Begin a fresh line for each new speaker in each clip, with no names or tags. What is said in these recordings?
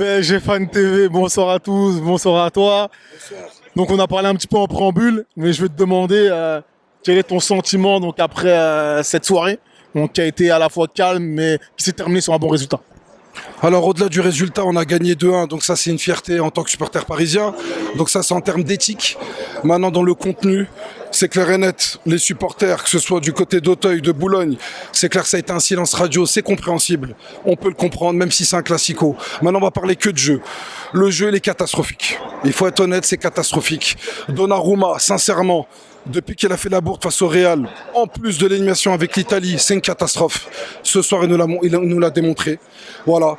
PSG Fan TV, bonsoir à tous, bonsoir à toi. Donc on a parlé un petit peu en préambule, mais je vais te demander quel est ton sentiment donc après cette soirée, donc qui a été à la fois calme mais qui s'est terminée sur un bon résultat.
Alors au-delà du résultat, on a gagné 2-1, donc ça c'est une fierté en tant que supporter parisien. Donc ça c'est en termes d'éthique. Maintenant dans le contenu, c'est clair et net, les supporters, que ce soit du côté d'Auteuil, de Boulogne, c'est clair que ça a été un silence radio, c'est compréhensible. On peut le comprendre, même si c'est un classico. Maintenant on va parler que de jeu. Le jeu il est catastrophique. Il faut être honnête, c'est catastrophique. Donnarumma, sincèrement, depuis qu'il a fait la bourde face au Real, en plus de l'élimination avec l'Italie, c'est une catastrophe. Ce soir, il nous l'a démontré. Voilà.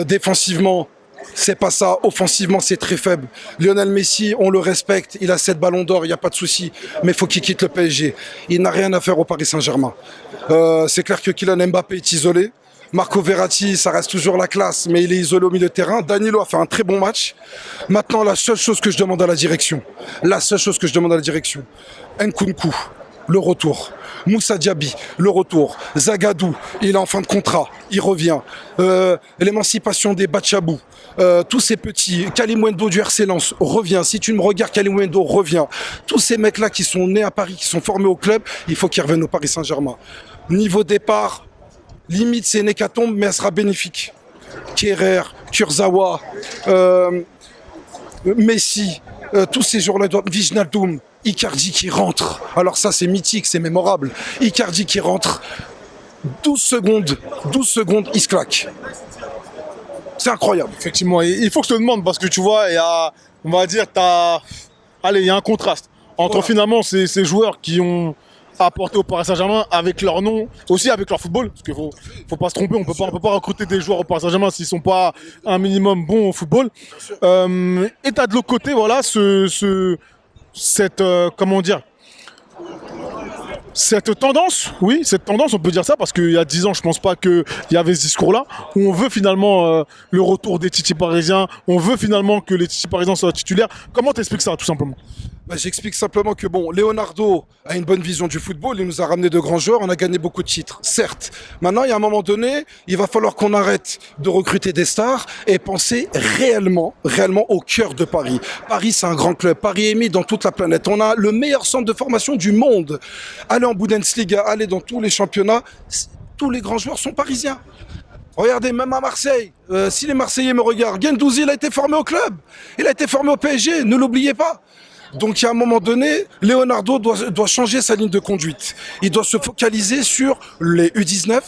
Défensivement, c'est pas ça. Offensivement, c'est très faible. Lionel Messi, on le respecte. Il a 7 ballons d'or, il n'y a pas de souci. Mais il faut qu'il quitte le PSG. Il n'a rien à faire au Paris Saint-Germain. C'est clair que Kylian Mbappé est isolé. Marco Verratti, ça reste toujours la classe, mais il est isolé au milieu de terrain. Danilo a fait un très bon match. Maintenant, la seule chose que je demande à la direction, Nkunku, le retour. Moussa Diaby, le retour. Zagadou, il est en fin de contrat, il revient. L'émancipation des Bachabou, tous ces petits. Kalimwendo du RC Lens, revient. Si tu me regardes, Kalimwendo revient. Tous ces mecs-là qui sont nés à Paris, qui sont formés au club, il faut qu'ils reviennent au Paris Saint-Germain. Niveau départ, limite c'est une hécatombe, mais elle sera bénéfique. Kerrer, Kurzawa, Messi, tous ces jours-là, Wijnaldum, Icardi qui rentre. Alors ça c'est mythique, c'est mémorable. Icardi qui rentre, 12 secondes, il se claque. C'est incroyable.
Effectivement, il faut que je te demande parce que tu vois, on va dire, il y a un contraste entre finalement ces joueurs qui ont apporté au Paris Saint-Germain avec leur nom, aussi avec leur football, parce qu'il faut pas se tromper, on peut pas recruter des joueurs au Paris Saint-Germain s'ils sont pas un minimum bons au football. Et t'as de l'autre côté, voilà, cette tendance, on peut dire ça, parce qu'il y a 10 ans, je pense pas qu'il y avait ce discours-là, où on veut finalement le retour des titis parisiens, on veut finalement que les titis parisiens soient titulaires. Comment t'expliques ça, tout simplement?
J'explique simplement que Leonardo a une bonne vision du football, il nous a ramené de grands joueurs, on a gagné beaucoup de titres, certes. Maintenant, il y a un moment donné, il va falloir qu'on arrête de recruter des stars et penser réellement au cœur de Paris. Paris, c'est un grand club. Paris est mis dans toute la planète. On a le meilleur centre de formation du monde. Allez en Bundesliga, allez dans tous les championnats, tous les grands joueurs sont parisiens. Regardez, même à Marseille, si les Marseillais me regardent, Guendouzi, il a été formé au club, il a été formé au PSG, ne l'oubliez pas. Donc, à un moment donné, Leonardo doit changer sa ligne de conduite. Il doit se focaliser sur les U19,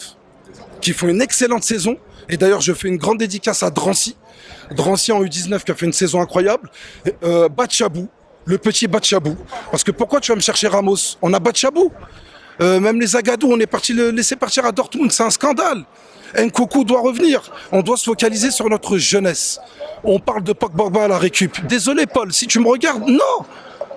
qui font une excellente saison. Et d'ailleurs, je fais une grande dédicace à Drancy. Drancy en U19 qui a fait une saison incroyable. Bachabou, le petit Bachabou. Parce que pourquoi tu vas me chercher Ramos? On a Bachabou. Même les Zagadou, on est parti le laisser partir à Dortmund. C'est un scandale. Nkunku doit revenir. On doit se focaliser sur notre jeunesse. On parle de Pogba à la récup. Désolé Paul, si tu me regardes, non.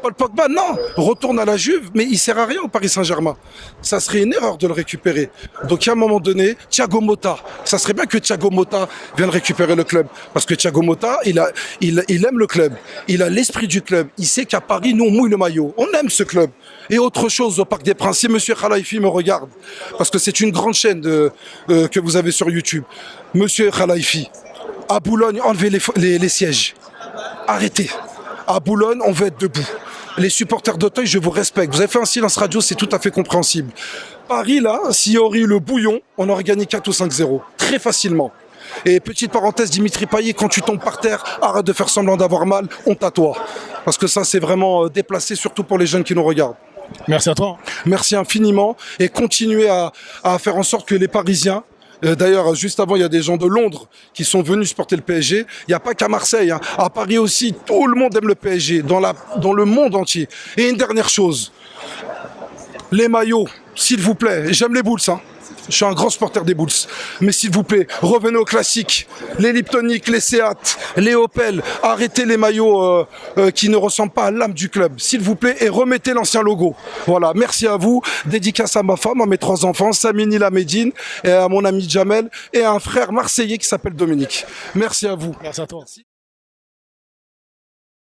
Paul Pogba, non. Retourne à la Juve, mais il sert à rien au Paris Saint-Germain. Ça serait une erreur de le récupérer. Donc à un moment donné, Thiago Motta. Ça serait bien que Thiago Motta vienne récupérer le club. Parce que Thiago Motta, il aime le club. Il a l'esprit du club. Il sait qu'à Paris, nous, on mouille le maillot. On aime ce club. Et autre chose au Parc des Princes, si Monsieur Khalifi me regarde, parce que c'est une grande chaîne que vous avez sur YouTube. Monsieur Khalifi, à Boulogne, enlevez les sièges. Arrêtez. À Boulogne, on veut être debout. Les supporters d'Auteuil, je vous respecte. Vous avez fait un silence radio, c'est tout à fait compréhensible. Paris, là, s'il y aurait eu le bouillon, on aurait gagné 4 ou 5-0. Très facilement. Et petite parenthèse, Dimitri Payet, quand tu tombes par terre, arrête de faire semblant d'avoir mal, honte à toi. Parce que ça, c'est vraiment déplacé, surtout pour les jeunes qui nous regardent.
Merci à toi.
Merci infiniment. Et continuez à faire en sorte que les Parisiens, d'ailleurs, juste avant, il y a des gens de Londres qui sont venus supporter le PSG. Il n'y a pas qu'à Marseille, hein. À Paris aussi, tout le monde aime le PSG, dans le monde entier. Et une dernière chose, les maillots, s'il vous plaît, j'aime les Bulls, hein. Je suis un grand supporter des Bulls. Mais s'il vous plaît, revenez aux classiques. Les Liptonic, les Seat, les Opel. Arrêtez les maillots qui ne ressemblent pas à l'âme du club. S'il vous plaît, et remettez l'ancien logo. Voilà, merci à vous. Dédicace à ma femme, à mes 3 enfants, Samini Lamedine, et à mon ami Jamel, et à un frère marseillais qui s'appelle Dominique. Merci à vous.
Merci à toi.